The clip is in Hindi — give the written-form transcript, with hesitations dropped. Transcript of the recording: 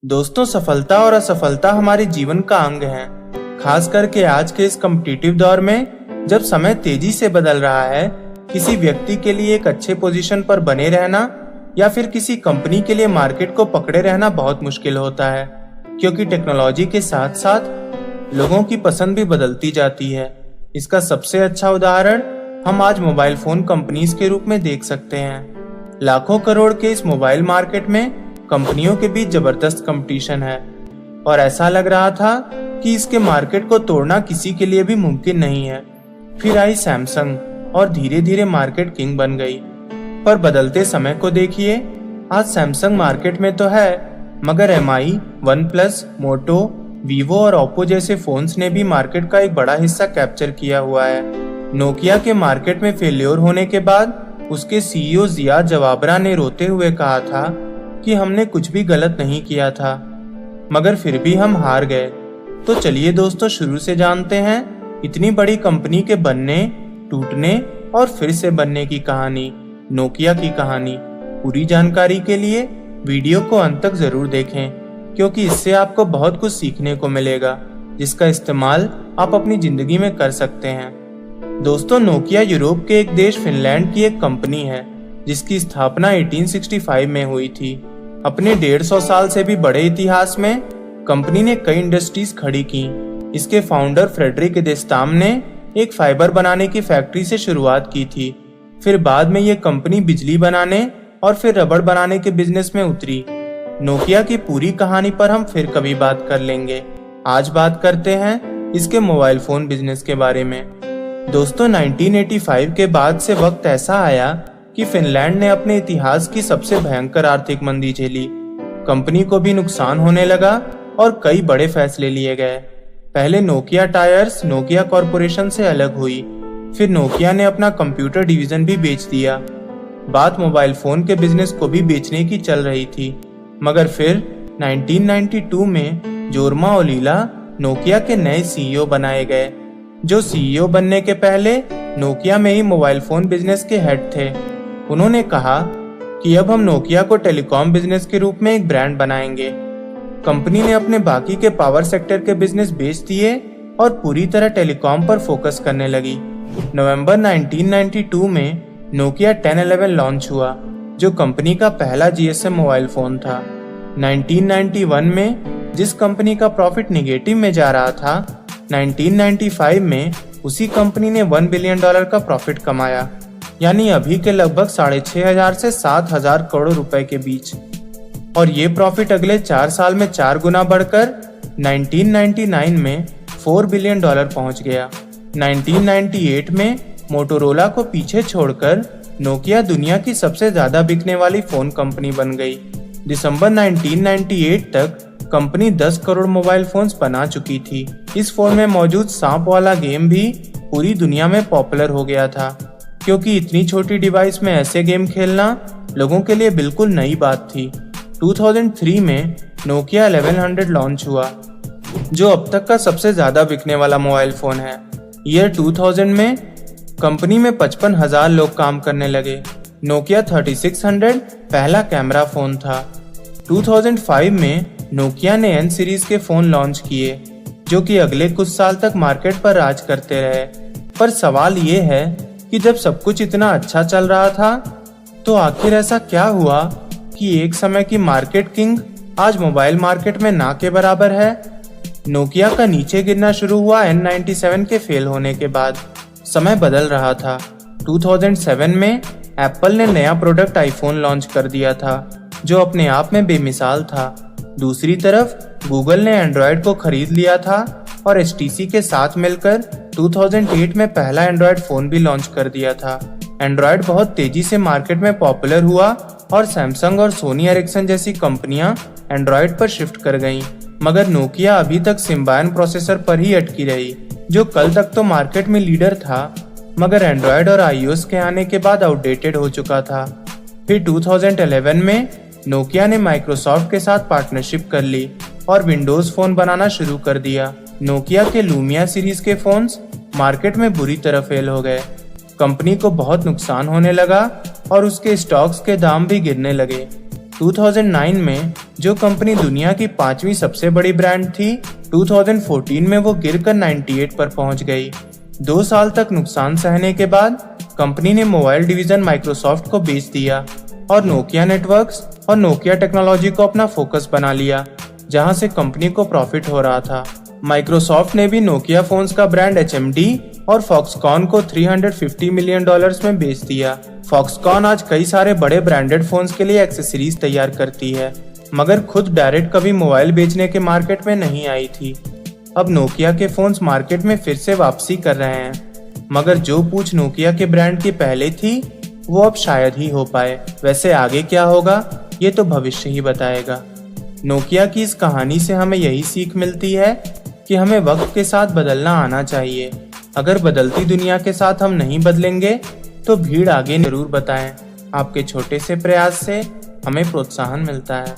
दोस्तों, सफलता और असफलता हमारे जीवन का अंग है। खास करके आज के इस कॉम्पिटिटिव दौर में जब समय तेजी से बदल रहा है, किसी व्यक्ति के लिए एक अच्छे पोजीशन पर बने रहना या फिर किसी कंपनी के लिए मार्केट को पकड़े रहना बहुत मुश्किल होता है, क्योंकि टेक्नोलॉजी के साथ साथ लोगों की पसंद भी बदलती जाती है। इसका सबसे अच्छा उदाहरण हम आज मोबाइल फोन कंपनीज के रूप में देख सकते हैं। लाखों करोड़ के इस मोबाइल मार्केट में कंपनियों के बीच जबरदस्त कंपटीशन है और ऐसा लग रहा था कि इसके मार्केट को तोड़ना किसी के लिए भी मुमकिन नहीं है। फिर आई सैमसंग और धीरे धीरे मार्केट किंग बन गई। पर बदलते समय को देखिए, आज सैमसंग मार्केट में तो है, मगर MI, OnePlus, मोटो, वीवो और ओप्पो जैसे फोन्स ने भी मार्केट का एक बड़ा हिस्सा कैप्चर किया हुआ है। नोकिया के मार्केट में फेल्योर होने के बाद उसके CEO जिया जवाबरा ने रोते हुए कहा था कि हमने कुछ भी गलत नहीं किया था, मगर फिर भी हम हार गए। तो चलिए दोस्तों, शुरू से जानते हैं इतनी बड़ी कंपनी के बनने, टूटने और फिर से बनने की कहानी, नोकिया की कहानी। पूरी जानकारी के लिए वीडियो को अंत तक जरूर देखें, क्योंकि इससे आपको बहुत कुछ सीखने को मिलेगा, जिसका इस्तेमाल आप अपनी जिंदगी में कर सकते हैं। दोस्तों, नोकिया यूरोप के एक देश फिनलैंड की एक कंपनी है, जिसकी स्थापना 1865 में हुई थी। अपने 150 साल से भी बड़े इतिहास में कंपनी ने कई इंडस्ट्रीज खड़ी की। इसके फाउंडर फ्रेडरिक एदेस्ताम ने एक फाइबर बनाने की फैक्ट्री से शुरुआत की थी। फिर बाद में ये कंपनी बिजली बनाने और फिर रबड़ बनाने के बिजनेस में उतरी। नोकिया की पूरी कहानी पर हम फिर कभी बात कर लेंगे। आज बात करते हैं इसके मोबाइल फोन बिजनेस के बारे में। दोस्तों, 1985 के बाद से वक्त ऐसा आया कि फिनलैंड ने अपने इतिहास की सबसे भयंकर आर्थिक मंदी झेली। कंपनी को भी नुकसान होने लगा और कई बड़े फैसले लिए गए। पहले नोकिया टायर्स नोकिया कॉरपोरेशन से अलग हुई। फिर नोकिया ने अपना कंप्यूटर डिवीजन भी बेच दिया। बात मोबाइल फोन के बिजनेस को भी बेचने की चल रही थी, मगर फिर 1992 में जोरमा ओलीला नोकिया के नए CEO बनाए गए, जो CEO बनने के पहले नोकिया में ही मोबाइल फोन बिजनेस के हेड थे। उन्होंने कहा कि अब हम नोकिया को टेलीकॉम बिजनेस के रूप में एक ब्रांड बनाएंगे। कंपनी ने अपने बाकी के पावर सेक्टर के बिजनेस बेच दिए और पूरी तरह टेलीकॉम पर फोकस करने लगी। नवंबर 1992 में नोकिया 1011 लॉन्च हुआ, जो कंपनी का पहला GSM मोबाइल फोन था। 1991 में जिस कंपनी का प्रॉफिट निगेटिव में जा रहा था, 1995 में उसी कंपनी ने $1 बिलियन का प्रॉफिट कमाया, यानी अभी के लगभग 6,500 से 7,000 करोड़ रुपए के बीच। और ये प्रॉफिट अगले 4 साल में 4 गुना बढ़कर 1999 में $4 बिलियन पहुंच गया। 1998 में मोटोरोला को पीछे छोड़कर नोकिया दुनिया की सबसे ज्यादा बिकने वाली फोन कंपनी बन गई। दिसंबर 1998 तक कंपनी 10 करोड़ मोबाइल फोन्स बना चुकी थी। इस फोन में मौजूद सांप वाला गेम भी पूरी दुनिया में पॉपुलर हो गया था, क्योंकि इतनी छोटी डिवाइस में ऐसे गेम खेलना लोगों के लिए बिल्कुल नई बात थी। 2003 में नोकिया 1100 लॉन्च हुआ, जो अब तक का सबसे ज्यादा बिकने वाला मोबाइल फोन है। ईयर 2000 में कंपनी में 55,000 लोग काम करने लगे। नोकिया 3600 पहला कैमरा फोन था। 2005 में नोकिया ने N सीरीज के फोन लॉन्च किए, जो कि अगले कुछ साल तक मार्केट पर राज करते रहे। पर सवाल ये है कि जब सब कुछ इतना अच्छा चल रहा था, तो आखिर ऐसा क्या हुआ कि एक समय की मार्केट किंग आज मोबाइल मार्केट में ना के बराबर है। नोकिया का नीचे गिरना शुरू हुआ N97 के फेल होने के बाद। समय बदल रहा था। 2007 में एप्पल ने नया प्रोडक्ट आईफोन लॉन्च कर दिया था, जो अपने आप में बेमिसाल था। दूसरी तरफ गूगल ने एंड्रॉयड को खरीद लिया था और HTC के साथ मिलकर 2008 में पहला एंड्रॉयड फोन भी लॉन्च कर दिया था। एंड्रॉयड बहुत तेजी से मार्केट में पॉपुलर हुआ और सैमसंग और सोनी एरिक्सन जैसी कंपनियां एंड्रॉयड पर शिफ्ट कर गईं, मगर नोकिया अभी तक सिम्बायन प्रोसेसर पर ही अटकी रही, जो कल तक तो मार्केट में लीडर था, मगर एंड्रॉयड और iOS के आने के बाद आउटडेटेड हो चुका था। फिर 2011 में नोकिया ने माइक्रोसॉफ्ट के साथ पार्टनरशिप कर ली और विंडोज फोन बनाना शुरू कर दिया। नोकिया के लूमिया सीरीज के फोन्स मार्केट में बुरी तरह फेल हो गए। कंपनी को बहुत नुकसान होने लगा और उसके स्टॉक्स के दाम भी गिरने लगे। 2009 में जो कंपनी दुनिया की 5वीं सबसे बड़ी ब्रांड थी, 2014 में वो गिरकर 98 पर पहुंच गई। 2 साल तक नुकसान सहने के बाद कंपनी ने मोबाइल डिवीजन माइक्रोसॉफ्ट को बेच दिया और नोकिया नेटवर्क्स और नोकिया टेक्नोलॉजी को अपना फोकस बना लिया, जहां से कंपनी को प्रॉफिट हो रहा था। माइक्रोसॉफ्ट ने भी नोकिया फोन्स का ब्रांड HMD और फॉक्सकॉन को $350 मिलियन में बेच दिया। फॉक्सकॉन आज कई सारे बड़े ब्रांडेड फोन्स के लिए एक्सेसरीज तैयार करती है, मगर खुद डायरेक्ट कभी मोबाइल बेचने के मार्केट में नहीं आई थी। अब नोकिया के फोन्स मार्केट में फिर से वापसी कर रहे हैं, मगर जो पूछ नोकिया के ब्रांड की पहले थी वो अब शायद ही हो पाए। वैसे आगे क्या होगा ये तो भविष्य ही बताएगा। नोकिया की इस कहानी से हमें यही सीख मिलती है कि हमें वक्त के साथ बदलना आना चाहिए। अगर बदलती दुनिया के साथ हम नहीं बदलेंगे तो भीड़ आगे जरूर बताएं। आपके छोटे से प्रयास से हमें प्रोत्साहन मिलता है।